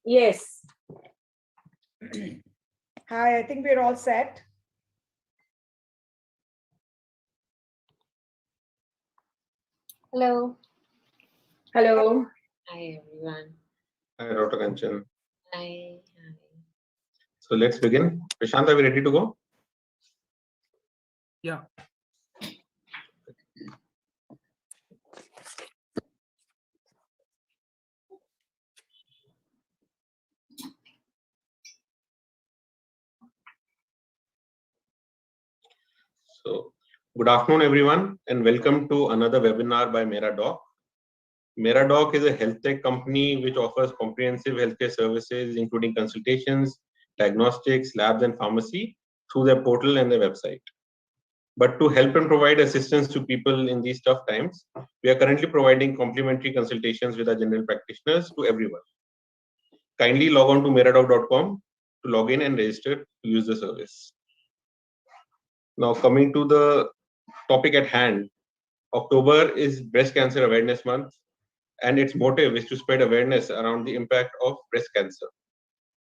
Yes. Hi, I think we're all set. Hello. Hello. Hi, everyone. Hi, Dr. Kanchan. Hi. So let's begin. Prashant, are we ready to go? Yeah. So good afternoon, everyone, and welcome to another webinar by Meradoc. Meradoc is a health tech company which offers comprehensive healthcare services, including consultations, diagnostics, labs, and pharmacy through their portal and their website. But to help and provide assistance to people in these tough times, we are currently providing complimentary consultations with our general practitioners to everyone. Kindly log on to meradoc.com to log in and register to use the service. Now, coming to the topic at hand, October is Breast Cancer Awareness Month, and its motive is to spread awareness around the impact of breast cancer.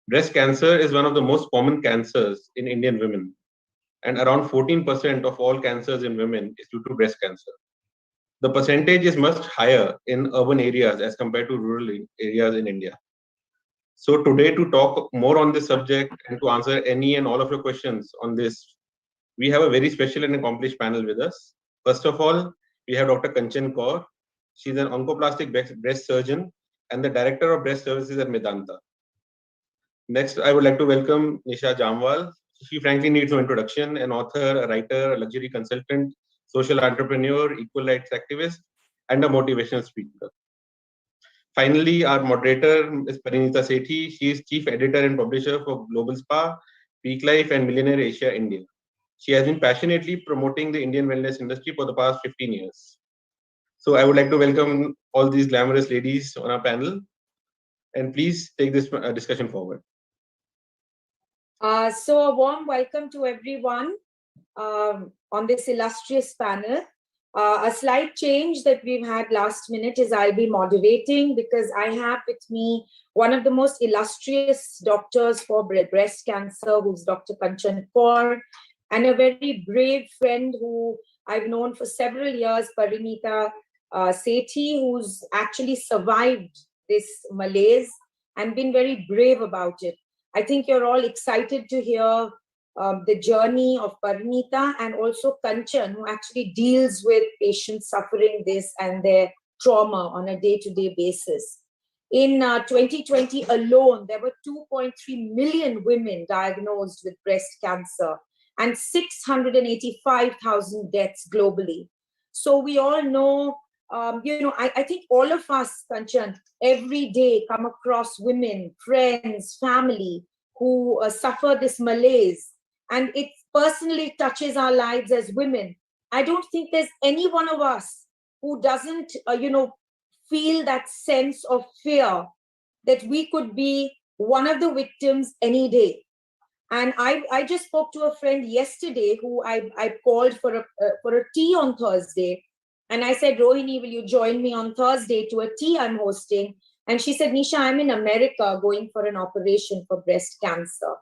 Breast cancer is one of the most common cancers in Indian women, and around 14% of all cancers in women is due to breast cancer. The percentage is much higher in urban areas as compared to rural areas in India. So today, to talk more on this subject and to answer any and all of your questions on this, we have a very special and accomplished panel with us. First of all, we have Dr. Kanchan Kaur. She's an oncoplastic breast surgeon and the director of breast services at Medanta. Next, I would like to welcome Nisha Jamwal. She frankly needs no introduction, an author, a writer, a luxury consultant, social entrepreneur, equal rights activist, and a motivational speaker. Finally, our moderator is Parinita Sethi. She is chief editor and publisher for Global Spa, Peak Life, and Millionaire Asia India. She has been passionately promoting the Indian wellness industry for the past 15 years. So I would like to welcome all these glamorous ladies on our panel, and please take this discussion forward. So a warm welcome to everyone on this illustrious panel. A slight change that we've had last minute is I'll be moderating because I have with me one of the most illustrious doctors for breast cancer, who's Dr. Kanchan Kaur, and a very brave friend who I've known for several years, Parinita Sethi, who's actually survived this malaise and been very brave about it. I think you're all excited to hear the journey of Parinita and also Kanchan, who actually deals with patients suffering this and their trauma on a day-to-day basis. In 2020 alone, there were 2.3 million women diagnosed with breast cancer and 685,000 deaths globally. So we all know, I think all of us, Kanchan, every day come across women, friends, family who suffer this malaise. And it personally touches our lives as women. I don't think there's any one of us who doesn't, feel that sense of fear that we could be one of the victims any day. And I just spoke to a friend yesterday who I called for a tea on Thursday. And I said, Rohini, will you join me on Thursday to a tea I'm hosting? And she said, Nisha, I'm in America going for an operation for breast cancer.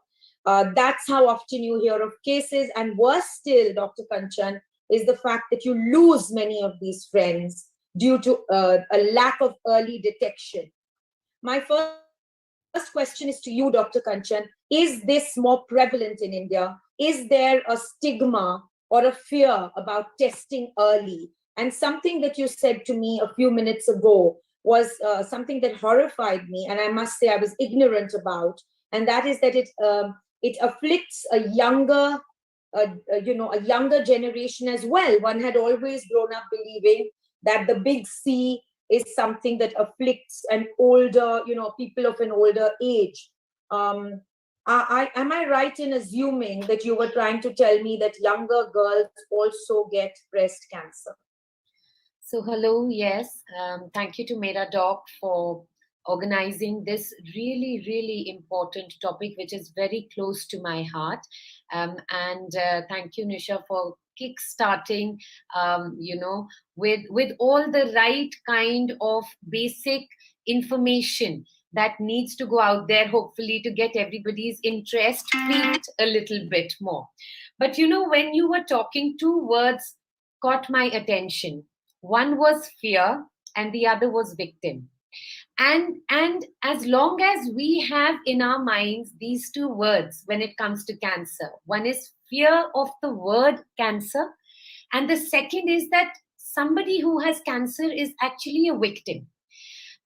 That's how often you hear of cases. And worse still, Dr. Kanchan, is the fact that you lose many of these friends due to a lack of early detection. My first question is to you, Dr. Kanchan. Is this more prevalent in India? Is there a stigma or a fear about testing early? And something that you said to me a few minutes ago was something that horrified me, and I must say I was ignorant about, and that is that it afflicts a younger generation as well. One had always grown up believing that the big C is something that afflicts an older, people of an older age. Am I right in assuming that you were trying to tell me that younger girls also get breast cancer? So hello, yes. Thank you to Meradoc for organizing this really, really important topic, which is very close to my heart. And thank you, Nisha, for kickstarting, with all the right kind of basic information that needs to go out there, hopefully, to get everybody's interest peaked a little bit more. But when you were talking, two words caught my attention. One was fear and the other was victim. And as long as we have in our minds these two words when it comes to cancer, one is fear of the word cancer, and the second is that somebody who has cancer is actually a victim.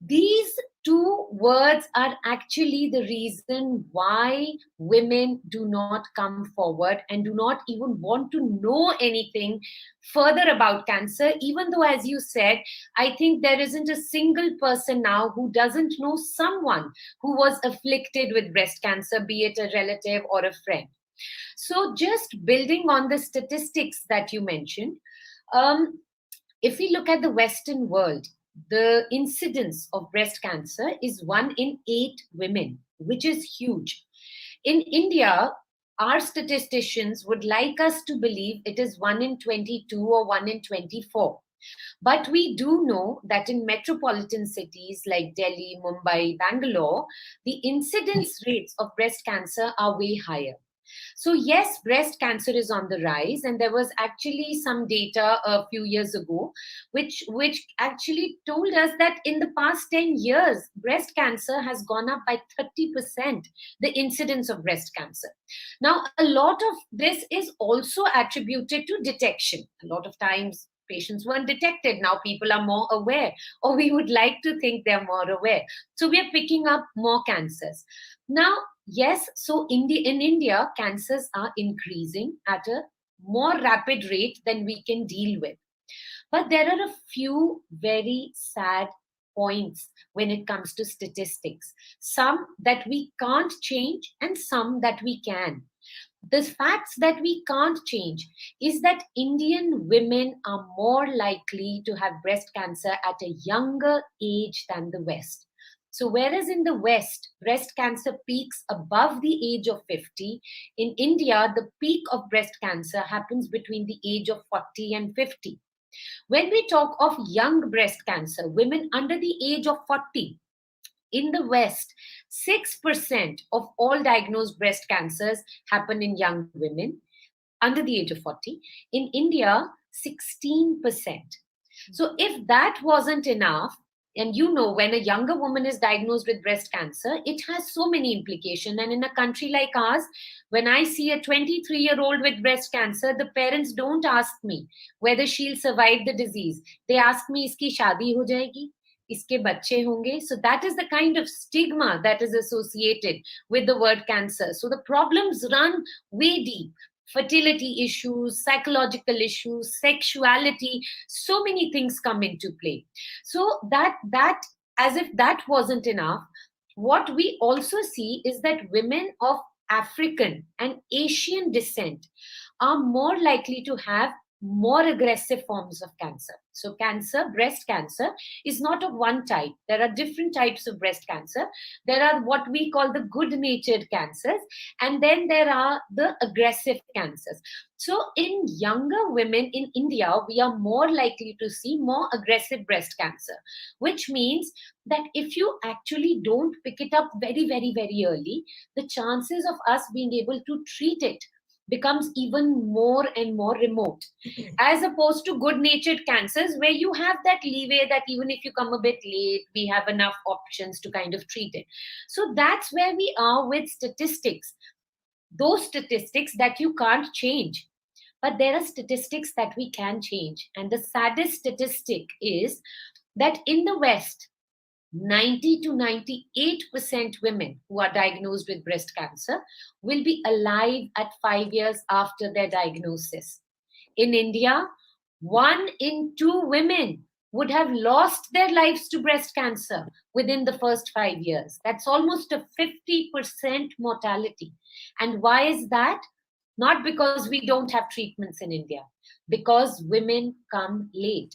These two words are actually the reason why women do not come forward and do not even want to know anything further about cancer, even though, as you said, I think there isn't a single person now who doesn't know someone who was afflicted with breast cancer, be it a relative or a friend. So just building on the statistics that you mentioned, if we look at the Western world, the incidence of breast cancer is 1 in 8 women, which is huge. In India, our statisticians would like us to believe it is 1 in 22 or 1 in 24. But we do know that in metropolitan cities like Delhi, Mumbai, Bangalore, the incidence rates of breast cancer are way higher. So yes, breast cancer is on the rise, and there was actually some data a few years ago which actually told us that in the past 10 years, breast cancer has gone up by 30%, the incidence of breast cancer. Now, a lot of this is also attributed to detection. A lot of times patients weren't detected. Now people are more aware, or we would like to think they're more aware. So we are picking up more cancers. Now, yes, so in India, cancers are increasing at a more rapid rate than we can deal with. But there are a few very sad points when it comes to statistics. Some that we can't change and some that we can. The facts that we can't change is that Indian women are more likely to have breast cancer at a younger age than the West. So whereas in the West, breast cancer peaks above the age of 50, in India, the peak of breast cancer happens between the age of 40 and 50. When we talk of young breast cancer, women under the age of 40, in the West, 6% of all diagnosed breast cancers happen in young women under the age of 40. In India, 16%. So if that wasn't enough, and when a younger woman is diagnosed with breast cancer, it has so many implications. And in a country like ours, when I see a 23-year-old with breast cancer, the parents don't ask me whether she'll survive the disease. They ask me, iski shaadi ho jayegi? Iske bacche honge? So that is the kind of stigma that is associated with the word cancer. So the problems run way deep. Fertility issues, psychological issues, sexuality, so many things come into play. So that as if that wasn't enough, what we also see is that women of African and Asian descent are more likely to have more aggressive forms of cancer. So breast cancer is not of one type. There are different types of breast cancer. There are what we call the good-natured cancers, and then there are the aggressive cancers. So in younger women in India, we are more likely to see more aggressive breast cancer, which means that if you actually don't pick it up very, very, very early, the chances of us being able to treat it becomes even more and more remote, as opposed to good-natured cancers where you have that leeway that even if you come a bit late, we have enough options to kind of treat it. So that's where we are with statistics. Those statistics that you can't change. But there are statistics that we can change. And the saddest statistic is that in the West, 90 to 98% women who are diagnosed with breast cancer will be alive at 5 years after their diagnosis. In India, 1 in 2 women would have lost their lives to breast cancer within the first 5 years. That's almost a 50% mortality. And why is that? Not because we don't have treatments in India, because women come late.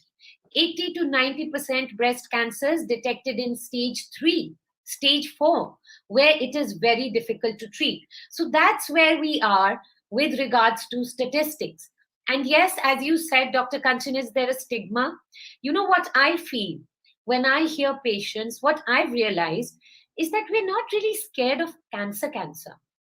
80 to 90% breast cancers detected in stage 3, stage 4, where it is very difficult to treat. So that's where we are with regards to statistics. And yes, as you said, Dr. Kanchan, is there a stigma? You know what I feel when I hear patients, what I've realized is that we're not really scared of cancer.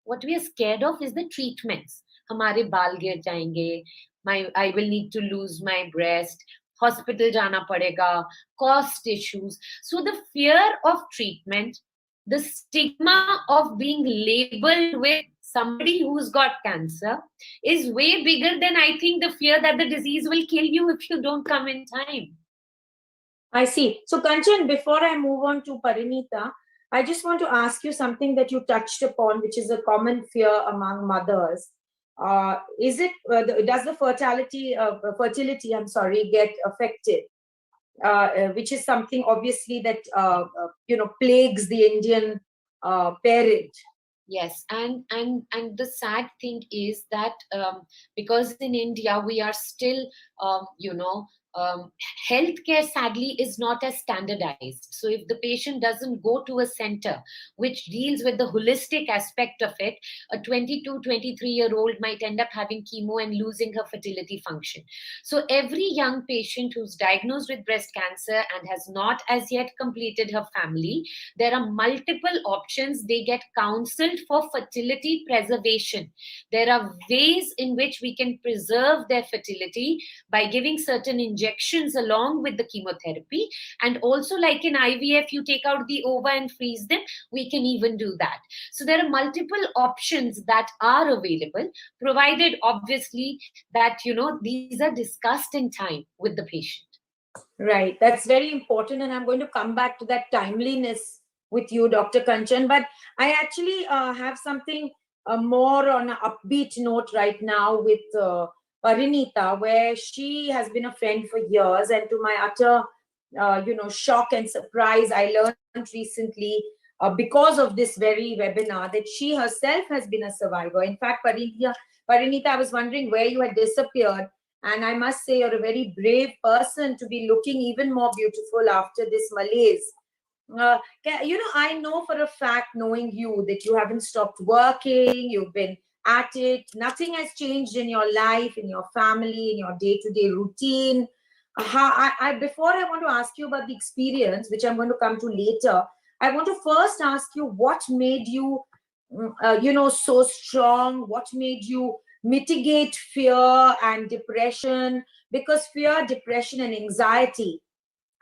What we are scared of is the treatments. हमारे बाल गिर जाएंगे, I will need to lose my breast, hospital जाना पड़ेगा, cost issues. So the fear of treatment, the stigma of being labeled with somebody who's got cancer is way bigger than I think the fear that the disease will kill you if you don't come in time. I see. So Kanchan, before I move on to Parinita, I just want to ask you something that you touched upon, which is a common fear among mothers. Does the fertility, get affected? Which is something obviously that plagues the Indian parent. Yes, and the sad thing is that because in India we are still healthcare sadly is not as standardized. So if the patient doesn't go to a center which deals with the holistic aspect of it, a 22, 23-year-old might end up having chemo and losing her fertility function. So every young patient who's diagnosed with breast cancer and has not as yet completed her family, there are multiple options. They get counseled for fertility preservation. There are ways in which we can preserve their fertility by giving certain injections along with the chemotherapy. And also, like in IVF, you take out the ova and freeze them. We can even do that. So there are multiple options that are available, provided obviously that, these are discussed in time with the patient. Right. That's very important. And I'm going to come back to that timeliness with you, Dr. Kanchan. But I actually have something more on an upbeat note right now with Parinita, where she has been a friend for years. And to my utter, shock and surprise, I learned recently because of this very webinar that she herself has been a survivor. In fact, Parinita, I was wondering where you had disappeared. And I must say, you're a very brave person to be looking even more beautiful after this malaise. I know for a fact, knowing you, that you haven't stopped working, you've been at it. Nothing has changed in your life, in your family, in your day-to-day routine. Before I want to ask you about the experience, which I'm going to come to later, I want to first ask you what made you, so strong? What made you mitigate fear and depression? Because fear, depression, and anxiety,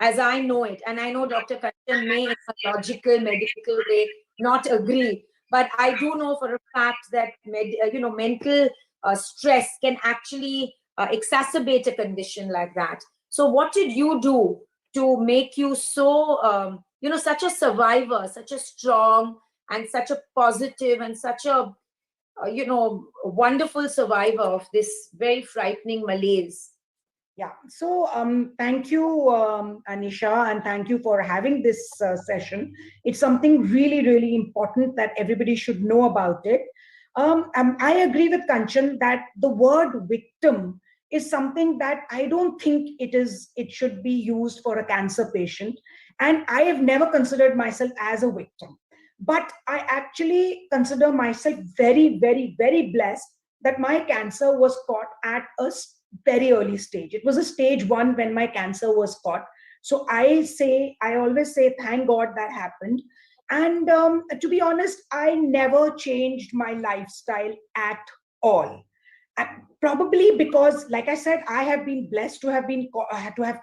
as I know it, and I know Dr. Kanchan may in a logical, medical way not agree, but I do know for a fact that mental stress can actually exacerbate a condition like that. So what did you do to make you so, such a survivor, such a strong and such a positive and such a, wonderful survivor of this very frightening malaise? Yeah, so thank you, Anisha, and thank you for having this session. It's something really, really important that everybody should know about it. I agree with Kanchan that the word victim is something that I don't think it should be used for a cancer patient. And I have never considered myself as a victim. But I actually consider myself very, very, very blessed that my cancer was caught at a very early stage. It was a stage 1 when my cancer was caught. So I always say, thank God that happened. And to be honest, I never changed my lifestyle at all. Probably because, like I said, I have been blessed to have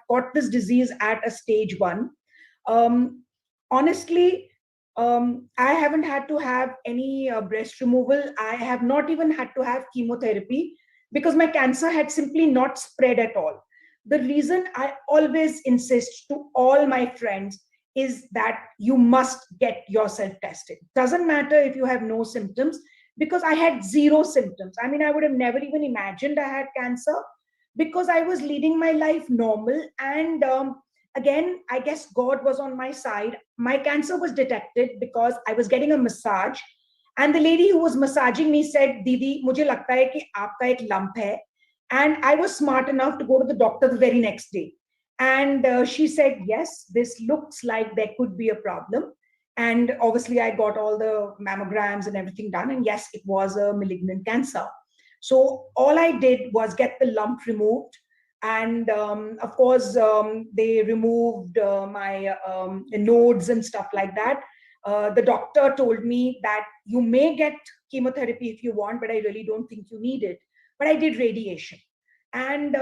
caught this disease at a stage 1. Honestly, I haven't had to have any breast removal. I have not even had to have chemotherapy because my cancer had simply not spread at all. The reason I always insist to all my friends is that you must get yourself tested. Doesn't matter if you have no symptoms, because I had 0 symptoms. I mean, I would have never even imagined I had cancer because I was leading my life normal. And again, I guess God was on my side. My cancer was detected because I was getting a massage. And the lady who was massaging me said, Didi, mujhe lagta hai ki aapka ek lump hai. And I was smart enough to go to the doctor the very next day. And she said, yes, this looks like there could be a problem. And obviously, I got all the mammograms and everything done. And yes, it was a malignant cancer. So all I did was get the lump removed. And of course, they removed my nodes and stuff like that. The doctor told me that you may get chemotherapy if you want, but I really don't think you need it. But I did radiation. And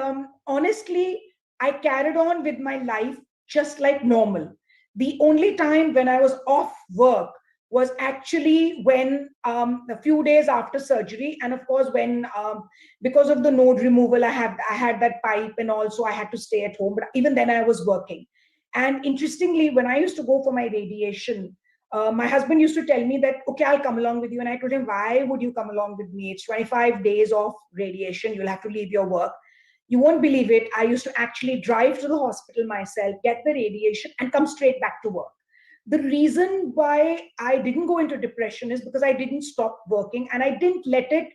honestly, I carried on with my life just like normal. The only time when I was off work was actually when a few days after surgery, and of course when because of the node removal, I had that pipe, and also I had to stay at home. But even then, I was working. And interestingly, when I used to go for my radiation, my husband used to tell me that, okay, I'll come along with you. And I told him, why would you come along with me? It's 25 days of radiation. You'll have to leave your work. You won't believe it. I used to actually drive to the hospital myself, get the radiation, and come straight back to work. The reason why I didn't go into depression is because I didn't stop working, and I didn't let it,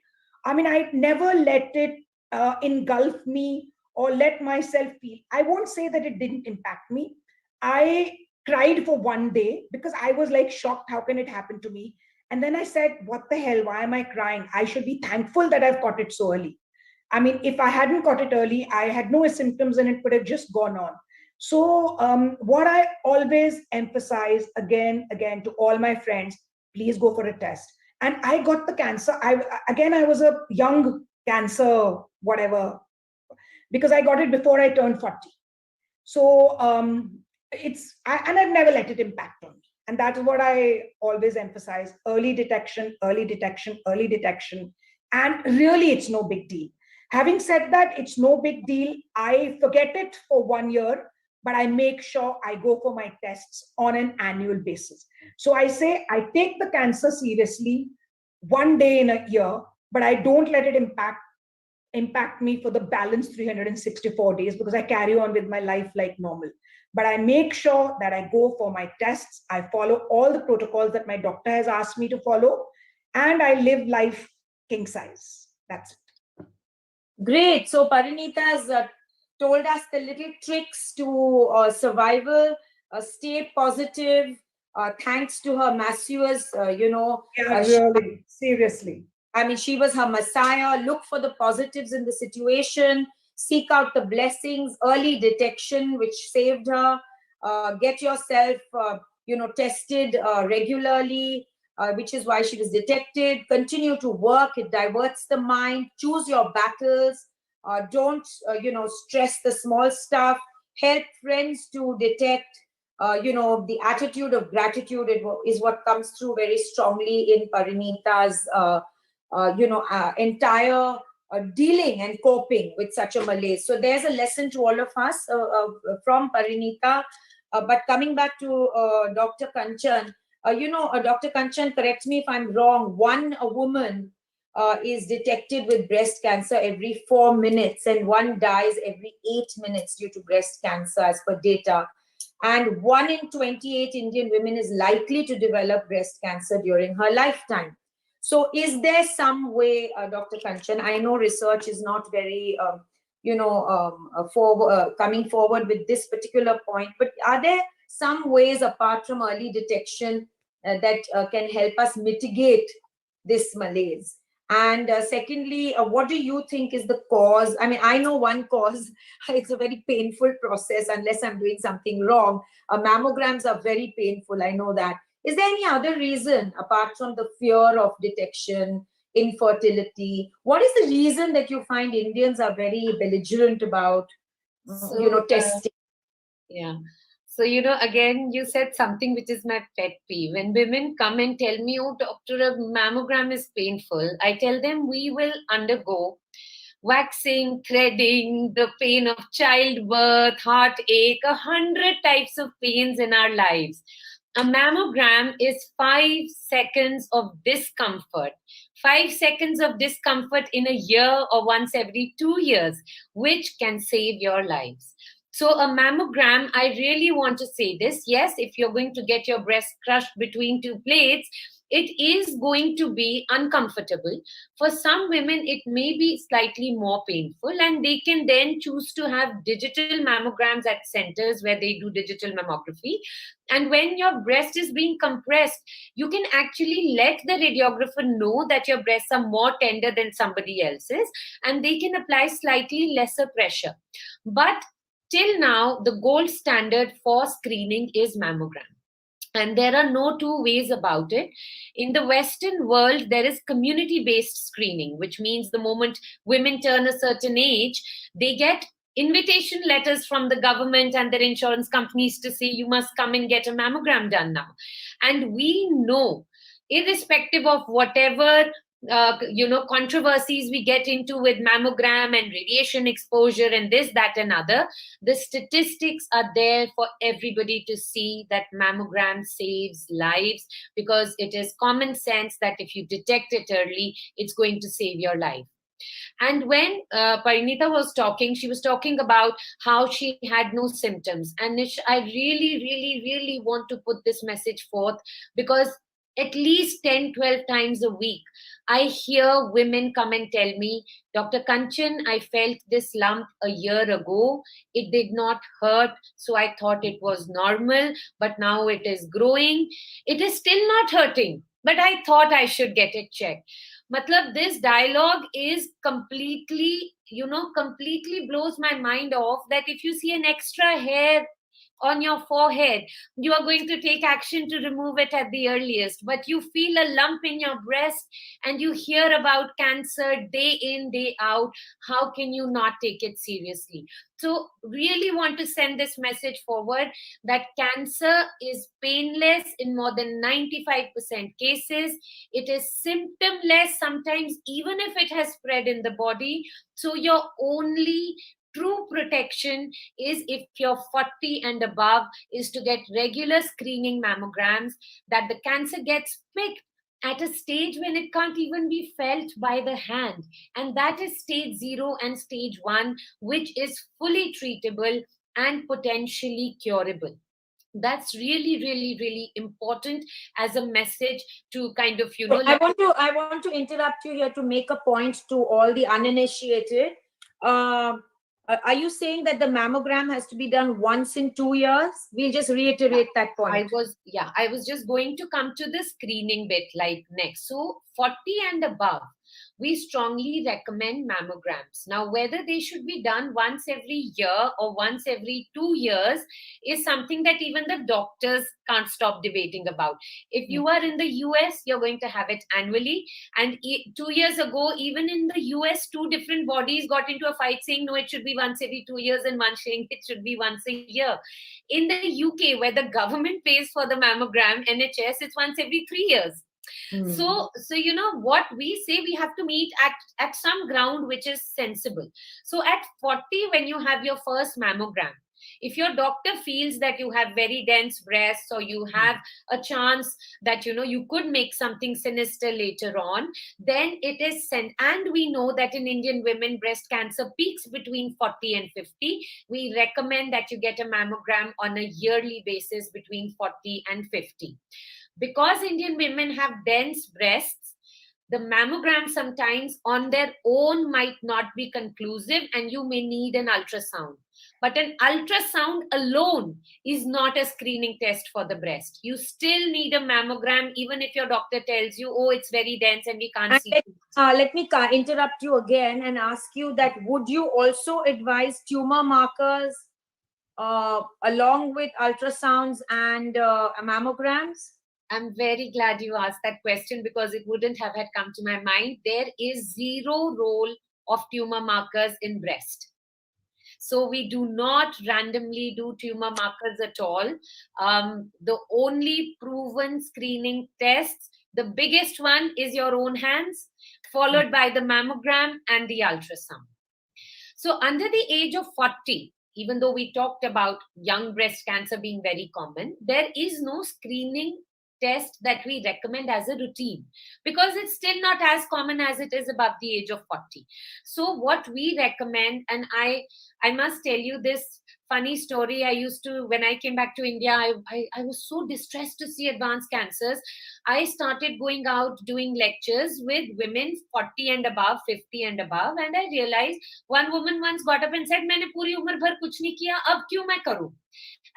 I never let it engulf me or let myself feel. I won't say that it didn't impact me. I cried for one day because I was like shocked. How can it happen to me? And then I said, what the hell? Why am I crying? I should be thankful that I've got it so early. If I hadn't got it early, I had no symptoms and it could have just gone on. So what I always emphasize again to all my friends, please go for a test. And I got the cancer. I was a young cancer, whatever, because I got it before I turned 40. So I've never let it impact on me. And that's what I always emphasize: early detection, early detection, early detection. And really, it's no big deal. Having said that, it's no big deal. I forget it for 1 year, but I make sure I go for my tests on an annual basis. So I say I take the cancer seriously 1 day in a year, but I don't let it impact me for the balance 364 days, because I carry on with my life like normal. But I make sure that I go for my tests. I follow all the protocols that my doctor has asked me to follow, and I live life king size. That's it. Great. So Parinita's told us the little tricks to survival. Stay positive. Thanks to her masseurs, Really, seriously. She was her messiah. Look for the positives in the situation. Seek out the blessings. Early detection, which saved her. Get yourself, tested regularly, which is why she was detected. Continue to work. It diverts the mind. Choose your battles. Don't, stress the small stuff. Help friends to detect. The attitude of gratitude is what comes through very strongly in Parinita's, entire dealing and coping with such a malaise. So there's a lesson to all of us from Parinita. But coming back to Dr. Kanchan, Dr. Kanchan, correct me if I'm wrong, a woman is detected with breast cancer every 4 minutes, and one dies every 8 minutes due to breast cancer as per data. And 1 in 28 Indian women is likely to develop breast cancer during her lifetime. So is there some way, Dr. Kanchan, I know research is not very, coming forward with this particular point, but are there some ways apart from early detection that can help us mitigate this malaise? And secondly, what do you think is the cause? I know one cause, it's a very painful process unless I'm doing something wrong. Mammograms are very painful, I know that. Is there any other reason apart from the fear of detection, infertility? What is the reason that you find Indians are very belligerent about, testing? Yeah. So, again, you said something which is my pet peeve. When women come and tell me, oh, doctor, a mammogram is painful, I tell them we will undergo waxing, threading, the pain of childbirth, heartache, 100 types of pains in our lives. A mammogram is 5 seconds of discomfort. 5 seconds of discomfort in a year or once every 2 years, which can save your lives. So a mammogram, I really want to say this. Yes, if you're going to get your breast crushed between 2 plates, it is going to be uncomfortable. For some women, it may be slightly more painful, and they can then choose to have digital mammograms at centers where they do digital mammography. And when your breast is being compressed, you can actually let the radiographer know that your breasts are more tender than somebody else's, and they can apply slightly lesser pressure. But till now, the gold standard for screening is mammogram. And there are no two ways about it. In the Western world, there is community-based screening, which means the moment women turn a certain age, they get invitation letters from the government and their insurance companies to say, you must come and get a mammogram done now. And we know, irrespective of whatever controversies we get into with mammogram and radiation exposure and this, that, and other, the statistics are there for everybody to see that mammogram saves lives, because it is common sense that if you detect it early, it's going to save your life. And when Parinita was talking, she was talking about how she had no symptoms. And I really, really, really want to put this message forth, because at least 10, 12 times a week, I hear women come and tell me, Dr. Kanchan, I felt this lump a year ago. It did not hurt, so I thought it was normal, but now it is growing. It is still not hurting, but I thought I should get it checked. Matlab, this dialogue is completely blows my mind off, that if you see an extra hair on your forehead, you are going to take action to remove it at the earliest. But you feel a lump in your breast and you hear about cancer day in, day out. How can you not take it seriously? So really want to send this message forward, that cancer is painless in more than 95% cases. It is symptomless sometimes, even if it has spread in the body. So your only true protection is, if you're 40 and above, is to get regular screening mammograms, that the cancer gets picked at a stage when it can't even be felt by the hand. And that is stage 0 and stage 1, which is fully treatable and potentially curable. That's really, really, really important as a message to kind of, I want to interrupt you here to make a point to all the uninitiated. Are you saying that the mammogram has to be done once in 2 years? We'll just reiterate that point. I was just going to come to the screening bit like next. So 40 and above, we strongly recommend mammograms. Now, whether they should be done once every year or once every 2 years is something that even the doctors can't stop debating about. If you are in the US, you're going to have it annually. And 2 years ago, even in the US, 2 different bodies got into a fight saying, no, it should be once every 2 years, and one saying it should be once a year. In the UK, where the government pays for the mammogram, NHS, it's once every 3 years. So what we say, we have to meet at some ground which is sensible. So at 40, when you have your first mammogram, if your doctor feels that you have very dense breasts, or you have a chance that you could make something sinister later on, then it is sent. And we know that in Indian women, breast cancer peaks between 40 and 50. We recommend that you get a mammogram on a yearly basis between 40 and 50. Because Indian women have dense breasts, the mammogram sometimes on their own might not be conclusive, and you may need an ultrasound. But an ultrasound alone is not a screening test for the breast. You still need a mammogram, even if your doctor tells you, oh, it's very dense and we can't see. Let me interrupt you again and ask you that, would you also advise tumor markers along with ultrasounds and mammograms? I'm very glad you asked that question, because it wouldn't have had come to my mind. There is zero role of tumor markers in breast. So we do not randomly do tumor markers at all. The only proven screening tests, the biggest one is your own hands, followed by the mammogram and the ultrasound. So under the age of 40, even though we talked about young breast cancer being very common, there is no screening test that we recommend as a routine, because it's still not as common as it is above the age of 40. So what we recommend, and I must tell you this funny story. When I came back to India, I was so distressed to see advanced cancers. I started going out doing lectures with women 40 and above, 50 and above, and I realized one woman once got up and said, "मैंने पूरी उम्र भर कुछ नहीं किया, अब क्यों मैं करूं?"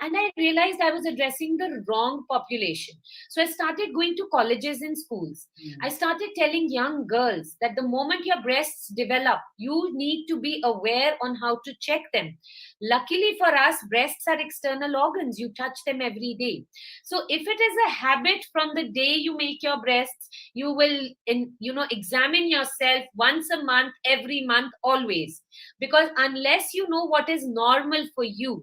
And I realized I was addressing the wrong population. So I started going to colleges and schools. I started telling young girls that the moment your breasts develop, you need to be aware on how to check them. Luckily for us, breasts are external organs. You touch them every day. So if it is a habit from the day you make your breasts, you will, examine yourself once a month, every month, always. Because unless you know what is normal for you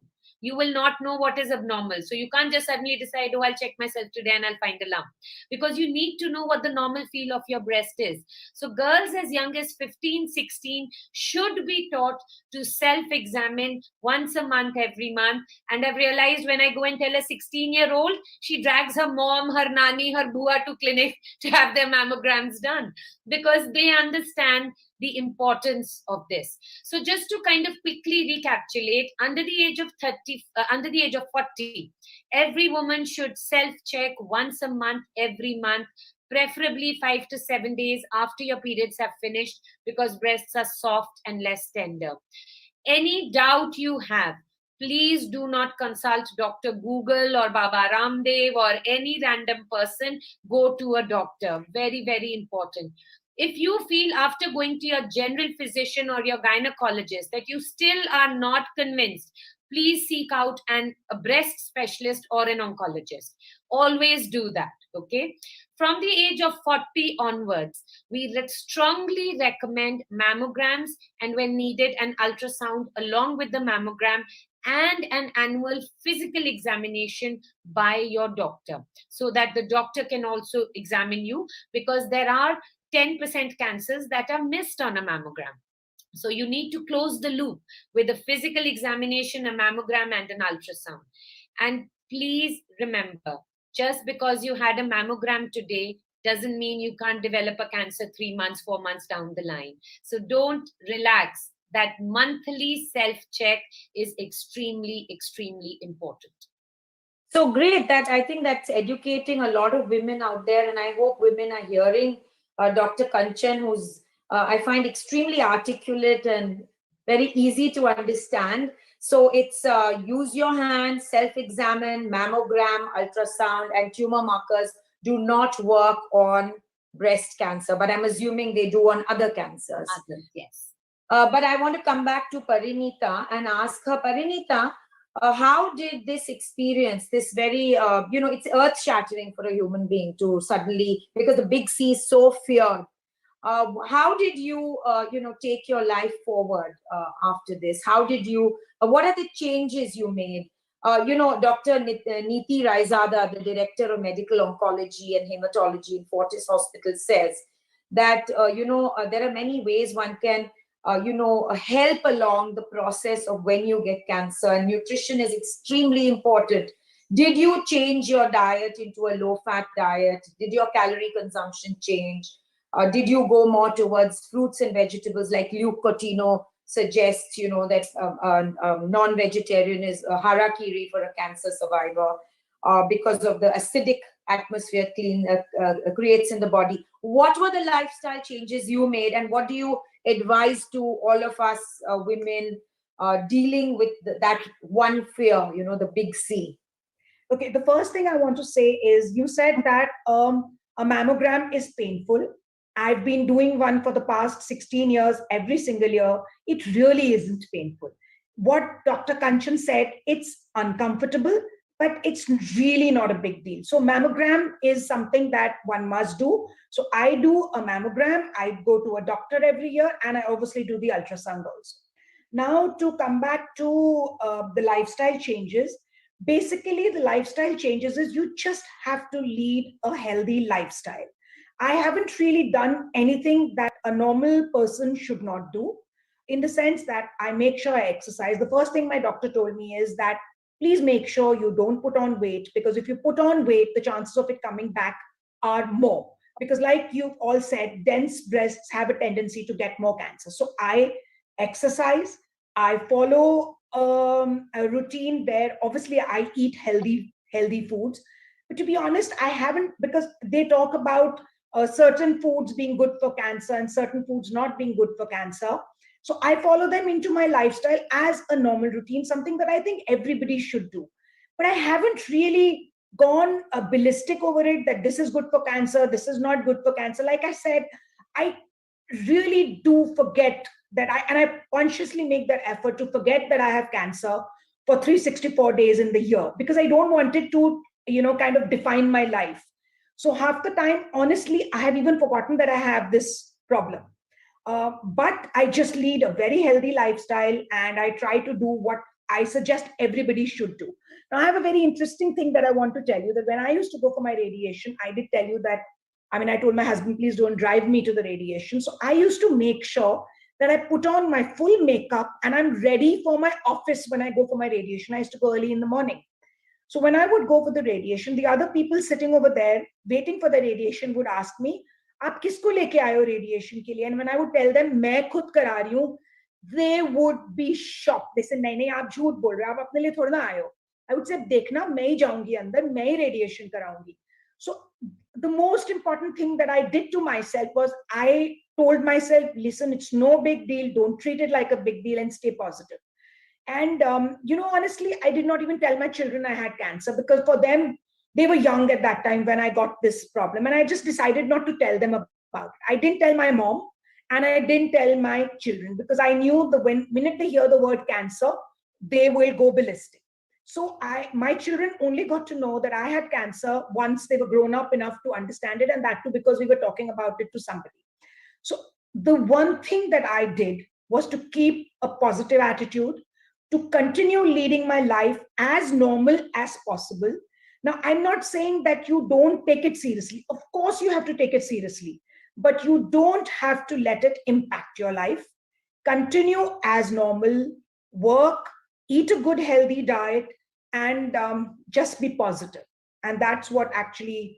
will not know what is abnormal. So you can't just suddenly decide, oh, I'll check myself today and I'll find a lump. Because you need to know what the normal feel of your breast is. So girls as young as 15, 16 should be taught to self-examine once a month, every month. And I've realized when I go and tell a 16-year-old, she drags her mom, her nanny, her bua to clinic to have their mammograms done. Because they understand the importance of this. So just to kind of quickly recapitulate, under the age of 40, every woman should self-check once a month, every month, preferably 5 to 7 days after your periods have finished, because breasts are soft and less tender. Any doubt you have, please do not consult Dr. Google or Baba Ramdev or any random person. Go to a doctor. Very, very important. If you feel after going to your general physician or your gynecologist that you still are not convinced, please seek out a breast specialist or an oncologist. Always do that, okay? From the age of 40 onwards, we strongly recommend mammograms, and when needed, an ultrasound along with the mammogram and an annual physical examination by your doctor, so that the doctor can also examine you, because there are 10% cancers that are missed on a mammogram. So you need to close the loop with a physical examination, a mammogram, and an ultrasound. And please remember, just because you had a mammogram today doesn't mean you can't develop a cancer 3 months, 4 months down the line. So don't relax. That monthly self-check is extremely, extremely important. So great. That I think that's educating a lot of women out there, and I hope women are hearing Dr. Kanchan, who's I find extremely articulate and very easy to understand. So it's use your hand, self-examine, mammogram, ultrasound, and tumor markers do not work on breast cancer, but I'm assuming they do on other cancers. Yes. But I want to come back to Parinita and ask her, Parinita, how did this experience, this very, it's earth-shattering for a human being to suddenly, because the big C is so feared. How did you, take your life forward after this? How did you, what are the changes you made? Dr. Neeti Raizada, the Director of Medical Oncology and Hematology in Fortis Hospital, says that, there are many ways one can help along the process of when you get cancer. And nutrition is extremely important. Did you change your diet into a low-fat diet? Did your calorie consumption change? Did you go more towards fruits and vegetables, like Luke Cotino suggests, that non-vegetarian is a harakiri for a cancer survivor because of the acidic atmosphere creates in the body. What were the lifestyle changes you made, and what do you advise to all of us women dealing with that one fear, the big C? Okay, the first thing I want to say is, you said that a mammogram is painful. I've been doing one for the past 16 years, every single year. It really isn't painful. What Dr. Kanchan said, it's uncomfortable, but it's really not a big deal. So mammogram is something that one must do. So I do a mammogram, I go to a doctor every year, and I obviously do the ultrasound also. Now, to come back to the lifestyle changes, basically the lifestyle changes is you just have to lead a healthy lifestyle. I haven't really done anything that a normal person should not do, in the sense that I make sure I exercise. The first thing my doctor told me is that please make sure you don't put on weight, because if you put on weight, the chances of it coming back are more. Because like you all said, dense breasts have a tendency to get more cancer. So I exercise, I follow a routine where obviously I eat healthy foods. But to be honest, I haven't, because they talk about certain foods being good for cancer and certain foods not being good for cancer. So I follow them into my lifestyle as a normal routine, something that I think everybody should do. but I haven't really gone ballistic over it, that this is good for cancer, this is not good for cancer. Like I said, I really do forget that I consciously make that effort to forget that I have cancer for 364 days in the year, because I don't want it to, kind of define my life. So half the time, honestly, I have even forgotten that I have this problem. But I just lead a very healthy lifestyle, and I try to do what I suggest everybody should do. Now, I have a very interesting thing that I want to tell you, that when I used to go for my radiation, I did tell you that, I told my husband, please don't drive me to the radiation. So I used to make sure that I put on my full makeup and I'm ready for my office when I go for my radiation. I used to go early in the morning. So when I would go for the radiation, the other people sitting over there waiting for the radiation would ask me, "Aap kisko leke aaye ho radiation ke liye?" And when I would tell them, "Main khud kara rahi hu," they would be shocked. They said, "Nahi, nahi, aap jhoot bol rahe ho, aap apne liye thoda na aaye ho." I would say, "Dekhna, main hi jaungi andar, main hi radiation karaungi." So the most important thing that I did to myself was I told myself, listen, it's no big deal. Don't treat it like a big deal and stay positive. And, honestly, I did not even tell my children I had cancer, because for them, they were young at that time when I got this problem. And I just decided not to tell them about it. I didn't tell my mom and I didn't tell my children, because I knew the minute they hear the word cancer, they will go ballistic. So my children only got to know that I had cancer once they were grown up enough to understand it, and that too because we were talking about it to somebody. So the one thing that I did was to keep a positive attitude, to continue leading my life as normal as possible. Now, I'm not saying that you don't take it seriously. Of course, you have to take it seriously, but you don't have to let it impact your life. Continue as normal, work, eat a good, healthy diet, and just be positive. And that's what actually,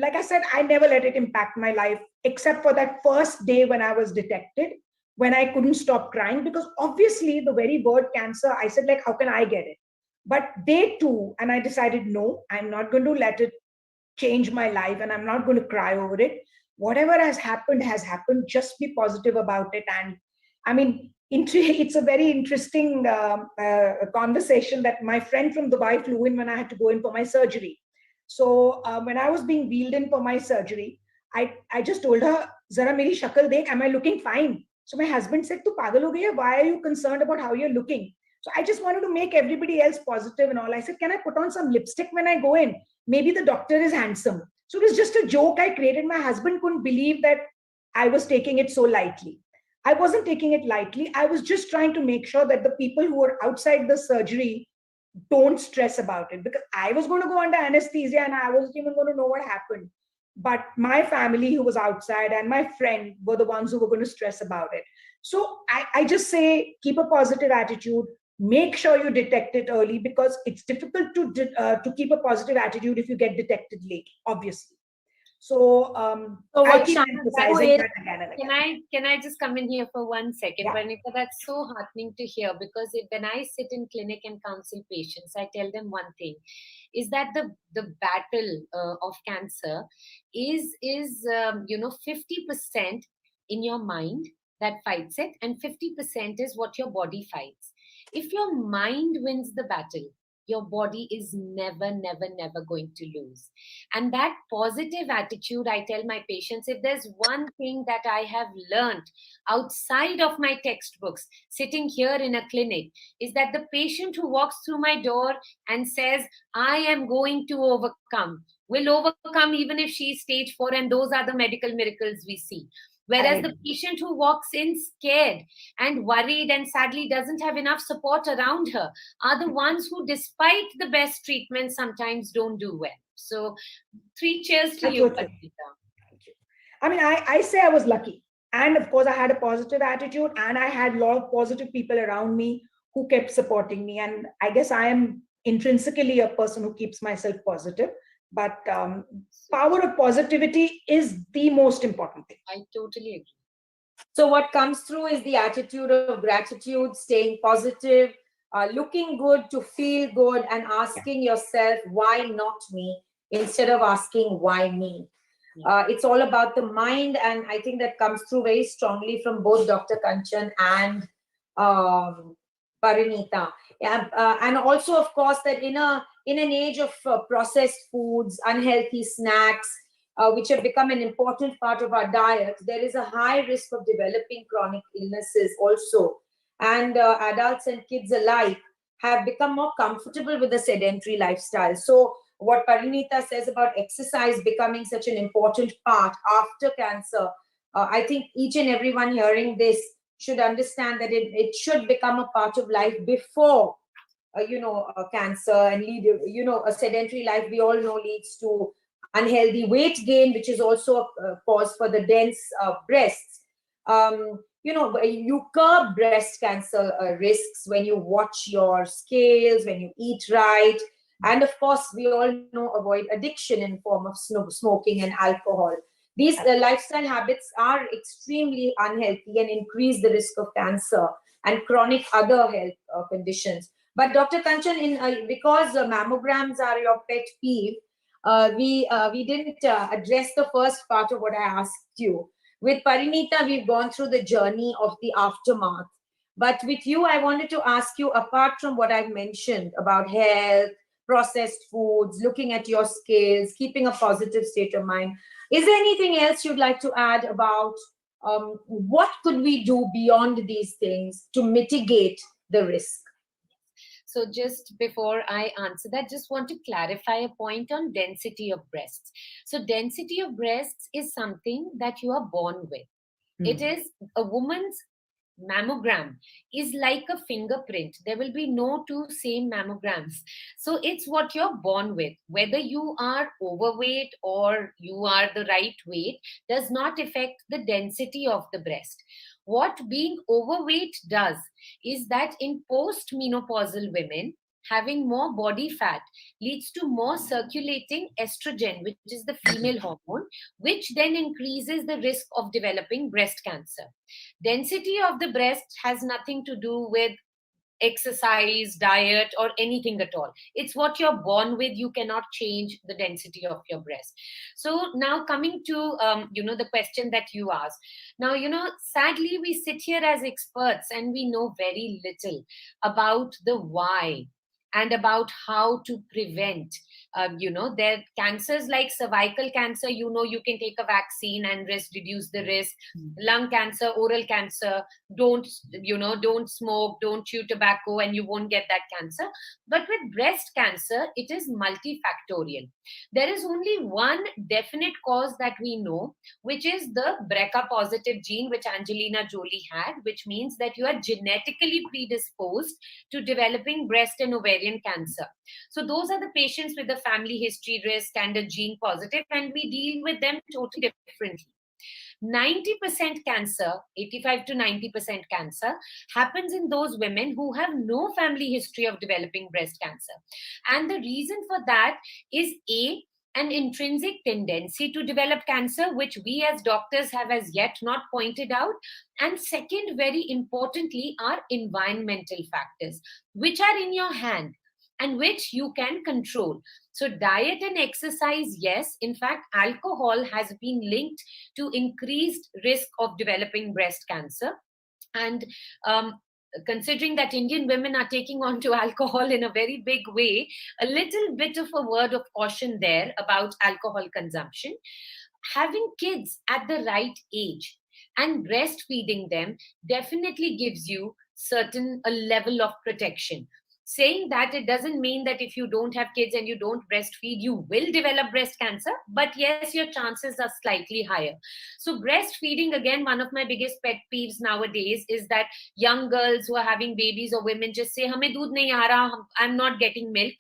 like I said, I never let it impact my life, except for that first day when I was detected, when I couldn't stop crying, because obviously the very word cancer, I said, like, how can I get it? But day two, and I decided, no, I'm not going to let it change my life, and I'm not going to cry over it. Whatever has happened, just be positive about it. And it's a very interesting conversation that my friend from Dubai flew in when I had to go in for my surgery. So when I was being wheeled in for my surgery, I just told her, "Zara meri shakal dekh, am I looking fine?" So my husband said, "Tu pagal ho gayi hai? Why are you concerned about how you're looking?" So I just wanted to make everybody else positive and all. I said, "Can I put on some lipstick when I go in? Maybe the doctor is handsome." So it was just a joke I created. My husband couldn't believe that I was taking it so lightly. I wasn't taking it lightly. I was just trying to make sure that the people who were outside the surgery don't stress about it, because I was going to go under anesthesia and I wasn't even going to know what happened. But my family who was outside and my friend were the ones who were going to stress about it. So I just say, keep a positive attitude. Make sure you detect it early, because it's difficult to keep a positive attitude if you get detected late, obviously. So I keep emphasizing that again and again. Can I just come in here for 1 second? Yeah. Vanika, that's so heartening to hear, because when I sit in clinic and counsel patients, I tell them one thing, is that the battle of cancer is 50% in your mind that fights it, and 50% is what your body fights. If your mind wins the battle, your body is never going to lose. And that positive attitude, I tell my patients, if there's one thing that I have learned outside of my textbooks, sitting here in a clinic, is that the patient who walks through my door and says, "I am going to overcome," will overcome even if she's stage 4, and those are the medical miracles we see. Whereas the patient who walks in scared and worried and sadly doesn't have enough support around her are the ones who, despite the best treatment, sometimes don't do well. So 3 cheers to you, Patrika. Thank you. I say I was lucky. And of course, I had a positive attitude, and I had a lot of positive people around me who kept supporting me. And I guess I am intrinsically a person who keeps myself positive. But power of positivity is the most important thing. I totally agree. So what comes through is the attitude of gratitude, staying positive, looking good to feel good, and asking yourself, why not me, instead of asking why me. It's all about the mind, and I think that comes through very strongly from both Dr. Kanchan and Parinita. And also, of course, that in an age of processed foods, unhealthy snacks, which have become an important part of our diet, there is a high risk of developing chronic illnesses also. And adults and kids alike have become more comfortable with the sedentary lifestyle. So what Parinita says about exercise becoming such an important part after cancer, I think each and everyone hearing this should understand that it should become a part of life before, cancer, and lead, a sedentary life, we all know, leads to unhealthy weight gain, which is also a cause for the dense breasts. You curb breast cancer risks when you watch your scales, when you eat right. And of course, we all know, avoid addiction in form of smoking and alcohol. These lifestyle habits are extremely unhealthy and increase the risk of cancer and chronic other health conditions. But Dr. Kanchan, because mammograms are your pet peeve, we didn't address the first part of what I asked you. With Parinita, we've gone through the journey of the aftermath. But with you, I wanted to ask you, apart from what I've mentioned about health, processed foods, looking at your scales, keeping a positive state of mind, is there anything else you'd like to add about what could we do beyond these things to mitigate the risk? So just before I answer that, just want to clarify a point on density of breasts. So density of breasts is something that you are born with. It is a woman's mammogram is like a fingerprint. There will be no two same mammograms. So it's what you're born with. Whether you are overweight or you are the right weight does not affect the density of the breast. What being overweight does is that in post-menopausal women, having more body fat leads to more circulating estrogen, which is the female hormone, which then increases the risk of developing breast cancer. Density of the breast has nothing to do with exercise, diet, or anything at all. It's what you're born with. You cannot change the density of your breast. So now coming to, the question that you asked. Now, sadly, we sit here as experts and we know very little about the why and about how to prevent. There are cancers like cervical cancer, you can take a vaccine and reduce the risk. Lung cancer, oral cancer, don't smoke, don't chew tobacco, and you won't get that cancer. But with breast cancer, it is multifactorial. There is only one definite cause that we know, which is the BRCA positive gene, which Angelina Jolie had, which means that you are genetically predisposed to developing breast and ovarian cancer. So those are the patients with the family history risk and a gene positive, and we deal with them totally differently. 90% cancer, 85 to 90% cancer happens in those women who have no family history of developing breast cancer. And the reason for that is an intrinsic tendency to develop cancer, which we as doctors have as yet not pointed out. And second, very importantly, are environmental factors, which are in your hand and which you can control. So diet and exercise, yes. In fact, alcohol has been linked to increased risk of developing breast cancer. And considering that Indian women are taking on to alcohol in a very big way, a little bit of a word of caution there about alcohol consumption. Having kids at the right age and breastfeeding them definitely gives you a level of protection. Saying that, it doesn't mean that if you don't have kids and you don't breastfeed, you will develop breast cancer. But yes, your chances are slightly higher. So breastfeeding, again, one of my biggest pet peeves nowadays is that young girls who are having babies or women just say, "Hame doodh nahi aa raha, I'm not getting milk."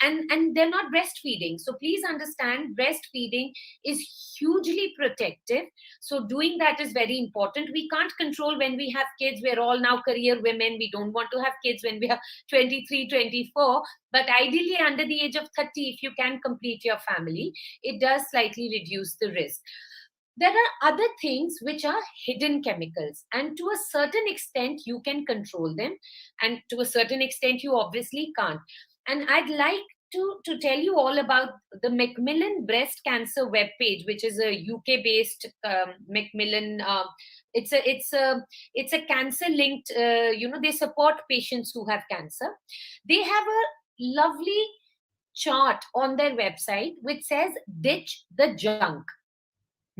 And they're not breastfeeding. So please understand, breastfeeding is hugely protective. So doing that is very important. We can't control when we have kids. We're all now career women. We don't want to have kids when we are 23, 24. But ideally, under the age of 30, if you can complete your family, it does slightly reduce the risk. There are other things which are hidden chemicals, and to a certain extent, you can control them. And to a certain extent, you obviously can't. And I'd like to tell you all about the Macmillan breast cancer webpage, which is a UK-based Macmillan. It's a cancer-linked. They support patients who have cancer. They have a lovely chart on their website which says "Ditch the junk."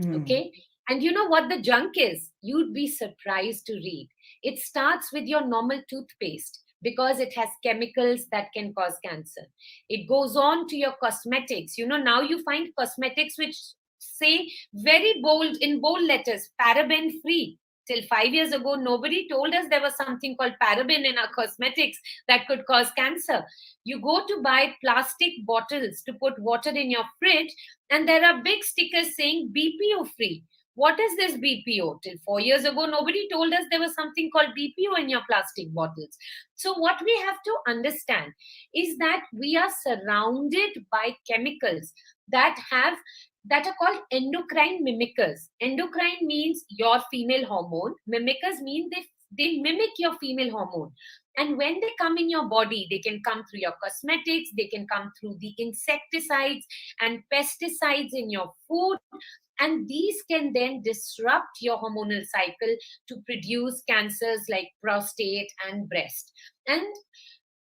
Okay. And you know what the junk is? You'd be surprised to read. It starts with your normal toothpaste because it has chemicals that can cause cancer. It goes on to your cosmetics. Now you find cosmetics which say very bold, in bold letters, paraben free. Till 5 years ago, nobody told us there was something called paraben in our cosmetics that could cause cancer. You go to buy plastic bottles to put water in your fridge, and there are big stickers saying BPO free. What is this BPO? Till 4 years ago, nobody told us there was something called BPO in your plastic bottles. So what we have to understand is that we are surrounded by chemicals that are called endocrine mimickers. Endocrine means your female hormone. Mimickers mean they mimic your female hormone. And when they come in your body, they can come through your cosmetics, they can come through the insecticides and pesticides in your food. And these can then disrupt your hormonal cycle to produce cancers like prostate and breast. And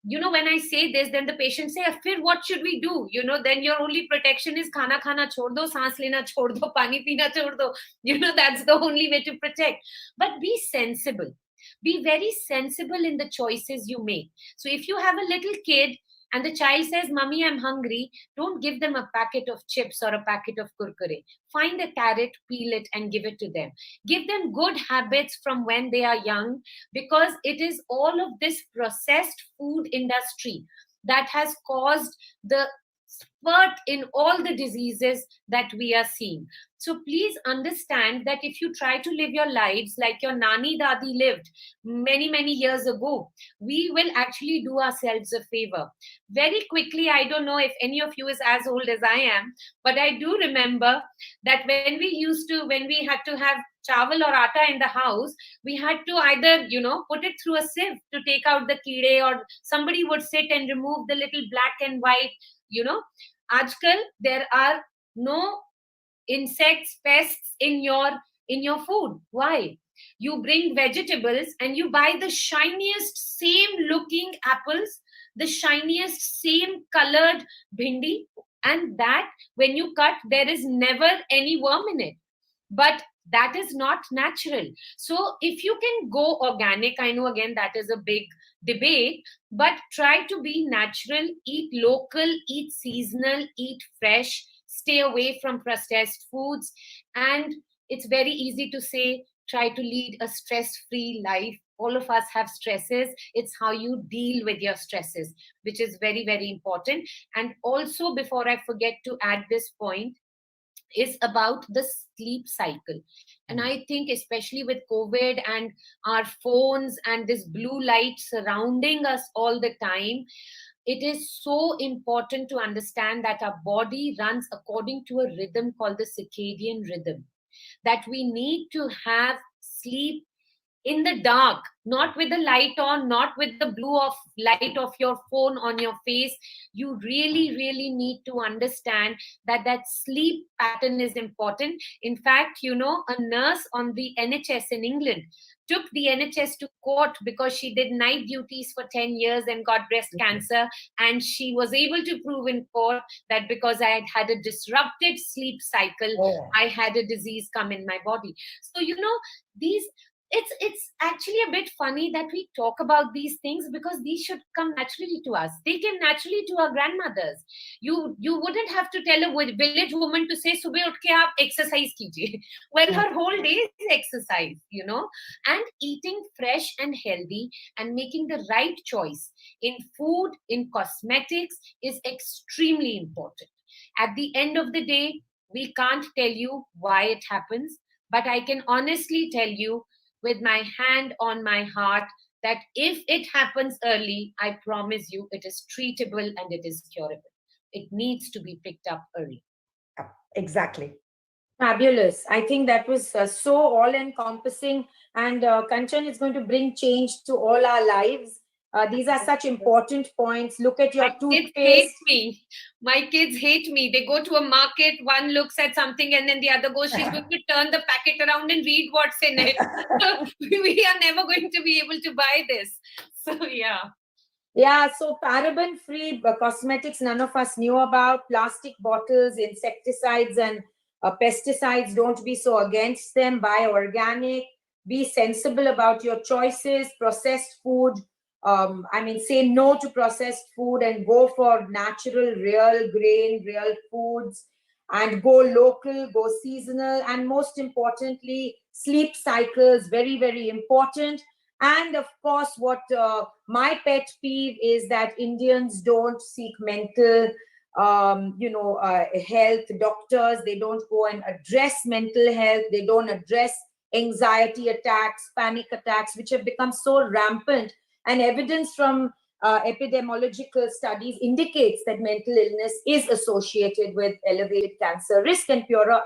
when I say this, then the patient say, "Fir, what should we do?" Then your only protection is khana chhod do, saans lena chhod do, pani pina chhod do. That's the only way to protect. But be sensible. Be very sensible in the choices you make. So if you have a little kid and the child says, "Mummy, I'm hungry," don't give them a packet of chips or a packet of kurkure. Find a carrot, peel it, and give it to them. Give them good habits from when they are young, because it is all of this processed food industry that has caused the spurt in all the diseases that we are seeing. So please understand that if you try to live your lives like your Nani Dadi lived many, many years ago, we will actually do ourselves a favor. Very quickly, I don't know if any of you is as old as I am, but I do remember that when we had to have chawal or atta in the house, we had to either, put it through a sieve to take out the keede, or somebody would sit and remove the little black and white. Ajkal, there are no insects, pests in your food. Why? You bring vegetables and you buy the shiniest, same looking apples, the shiniest, same colored bhindi, and that when you cut, there is never any worm in it. But that is not natural. So if you can go organic, I know again that is a big debate, but try to be natural, eat local, eat seasonal, eat fresh, stay away from processed foods. And it's very easy to say, try to lead a stress-free life. All of us have stresses. It's how you deal with your stresses, which is very, very important. And also, before I forget to add this point, is about the sleep cycle. And I think especially with COVID and our phones and this blue light surrounding us all the time, it is so important to understand that our body runs according to a rhythm called the circadian rhythm, that we need to have sleep in the dark, not with the light on, not with the blue of light of your phone on your face. You really, really need to understand that sleep pattern is important. In fact, a nurse on the NHS in England took the NHS to court because she did night duties for 10 years and got breast cancer. And she was able to prove in court that because I had had a disrupted sleep cycle, I had a disease come in my body. So, it's actually a bit funny that we talk about these things, because these should come naturally to us. They came naturally to our grandmothers. You wouldn't have to tell a village woman to say, "Subah utke aap exercise kijiye." Well, her whole day is exercise, and eating fresh and healthy and making the right choice in food, in cosmetics is extremely important. At the end of the day, we can't tell you why it happens, but I can honestly tell you, with my hand on my heart, that if it happens early, I promise you it is treatable and it is curable. It needs to be picked up early. Exactly. Fabulous. I think that was so all-encompassing, and Kanchan is going to bring change to all our lives. These are such important points. Look at your toothpaste. Kids hate me. My kids hate me. They go to a market, one looks at something and then the other goes, she's going to turn the packet around and read what's in it. We are never going to be able to buy this. So, yeah. Yeah, so paraben-free cosmetics, none of us knew about. Plastic bottles, insecticides and pesticides, don't be so against them. Buy organic. Be sensible about your choices. Processed food, say no to processed food and go for natural, real grain, real foods, and go local, go seasonal, and most importantly, sleep cycles, very, very important. And of course, what my pet peeve is that Indians don't seek mental, health doctors. They don't go and address mental health. They don't address anxiety attacks, panic attacks, which have become so rampant. And evidence from epidemiological studies indicates that mental illness is associated with elevated cancer risk and poorer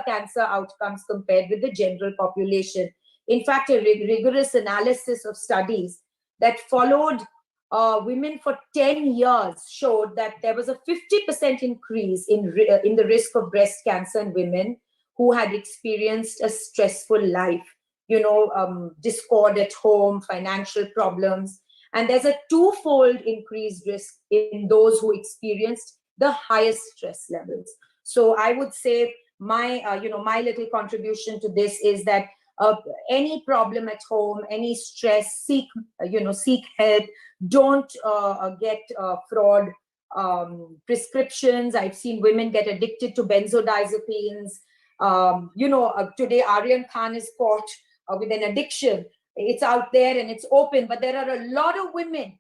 cancer outcomes compared with the general population. In fact, a rigorous analysis of studies that followed women for 10 years showed that there was a 50% increase in the risk of breast cancer in women who had experienced a stressful life, discord at home, financial problems. And there's a twofold increased risk in those who experienced the highest stress levels. So I would say my little contribution to this is that any problem at home, any stress, seek help. Don't get fraud prescriptions. I've seen women get addicted to benzodiazepines. Today Aryan Khan is caught with an addiction. It's out there and it's open, but there are a lot of women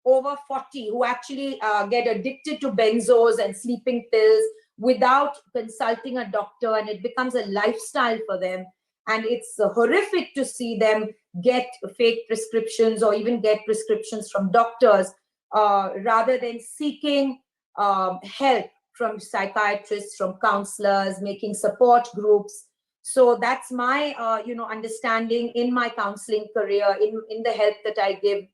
over 40 who actually get addicted to benzos and sleeping pills without consulting a doctor, and it becomes a lifestyle for them. And it's horrific to see them get fake prescriptions or even get prescriptions from doctors rather than seeking help from psychiatrists, from counselors, making support groups. So that's my, understanding in my counseling career, in the help that I give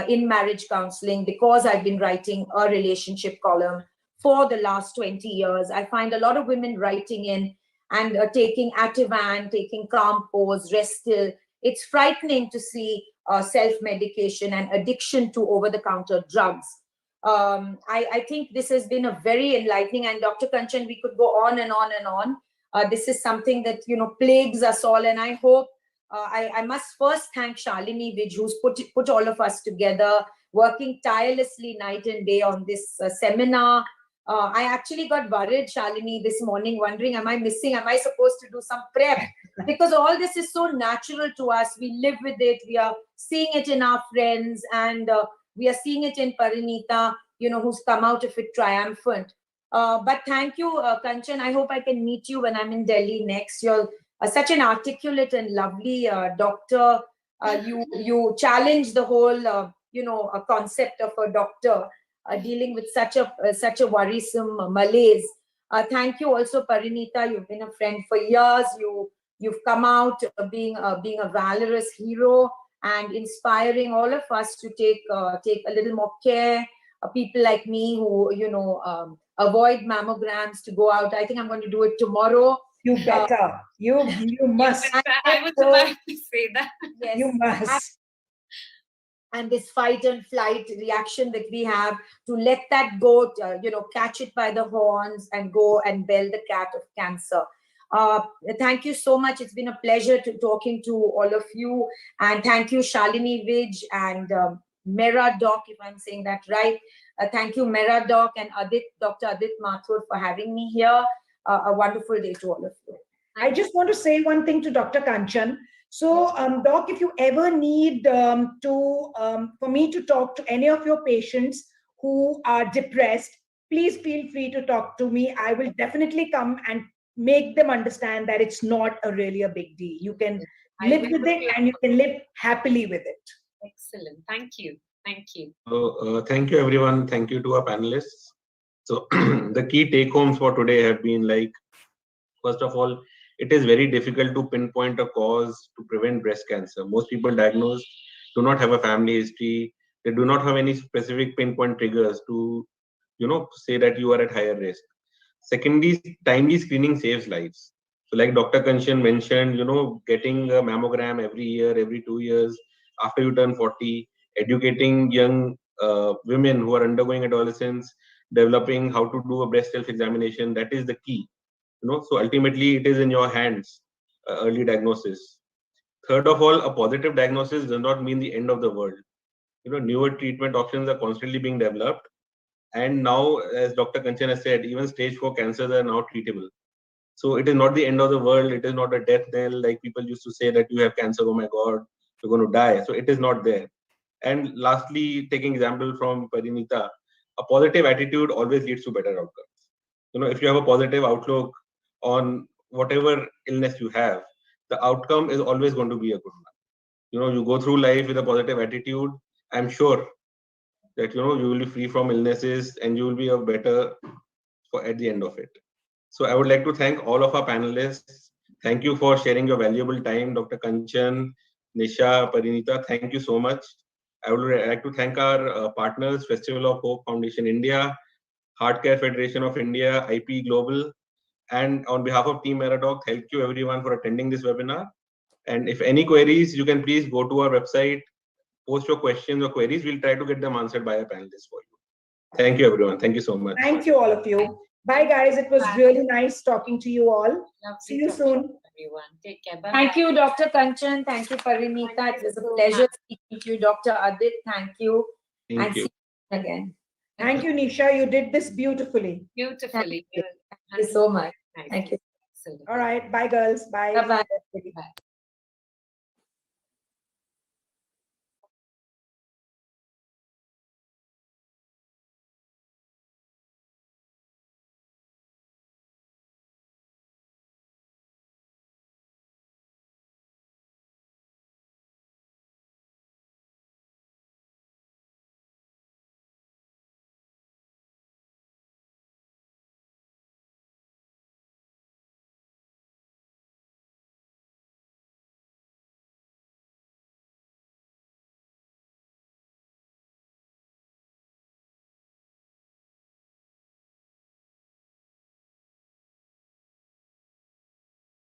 in marriage counseling, because I've been writing a relationship column for the last 20 years. I find a lot of women writing in and taking Ativan, taking Calmpose, Restil. It's frightening to see self-medication and addiction to over-the-counter drugs. I think this has been a very enlightening, and Dr. Kanchan, we could go on and on and on. This is something that, plagues us all. And I hope, I must first thank Shalini Vij, who's put all of us together, working tirelessly night and day on this seminar. I actually got worried, Shalini, this morning, wondering, am I supposed to do some prep? Because all this is so natural to us. We live with it. We are seeing it in our friends, and we are seeing it in Parinita, who's come out of it triumphant. But thank you, Kanchan. I hope I can meet you when I'm in Delhi next. You're such an articulate and lovely doctor. You challenge the whole, concept of a doctor dealing with such a worrisome malaise. Thank you also, Parinita. You've been a friend for years. You've come out being a valorous hero and inspiring all of us to take a little more care. People like me who avoid mammograms, to go out. I think I'm going to do it tomorrow. You better. You must. I was about to say that. Yes, you must. And this fight and flight reaction that we have, to let that go, catch it by the horns and go and bell the cat of cancer. Thank you so much. It's been a pleasure talking to all of you. And thank you, Shalini Vij and Mera Doc, if I'm saying that right. Thank you, Mera Doc and Dr. Adit Mathur, for having me here. A wonderful day to all of you. I just want to say one thing to Dr. Kanchan. So, Doc, if you ever need for me to talk to any of your patients who are depressed, please feel free to talk to me. I will definitely come and make them understand that it's not really a big deal. You can live with it, and you can live happily with it. Excellent. Thank you. Thank you. Thank you, everyone. Thank you to our panelists. So the key take-homes for today have been like, first of all, it is very difficult to pinpoint a cause to prevent breast cancer. Most people diagnosed do not have a family history, they do not have any specific pinpoint triggers to, say that you are at higher risk. Secondly, timely screening saves lives. So like Dr. Kanchan mentioned, getting a mammogram every year, every 2 years after you turn 40, educating young women who are undergoing adolescence, developing how to do a breast self-examination, that is the key. So ultimately it is in your hands, early diagnosis. Third of all, a positive diagnosis does not mean the end of the world. Newer treatment options are constantly being developed. And now, as Dr. Kanchan has said, even stage 4 cancers are now treatable. So it is not the end of the world. It is not a death knell like people used to say that you have cancer, oh my God, you're going to die. So it is not there. And lastly, taking example from Parinita, a positive attitude always leads to better outcomes. If you have a positive outlook on whatever illness you have, the outcome is always going to be a good one. You go through life with a positive attitude, I'm sure that you will be free from illnesses and you will be a better at the end of it. So I would like to thank all of our panelists. Thank you for sharing your valuable time, Dr. Kanchan, Nisha, Parinita. Thank you so much. I would like to thank our partners, Festival of Hope Foundation India, Heart Care Federation of India, IP Global, and on behalf of Team Meradoc, thank you everyone for attending this webinar. And if any queries, you can please go to our website, post your questions or queries. We'll try to get them answered by our panelists for you. Thank you, everyone. Thank you so much. Thank you, all of you. Bye, guys. It was really nice talking to you all. See you soon. Everyone, take care. Bye. Thank you, Dr. Kanchan. Thank you, Parinita. It was a pleasure speaking to you, Dr. Adit. Thank you. Thank you. See you again. Thank you, Nisha. You did this beautifully. Beautifully. Thank you so much. Nice. Thank you. Excellent. All right. Bye, girls. Bye. Bye-bye. Bye.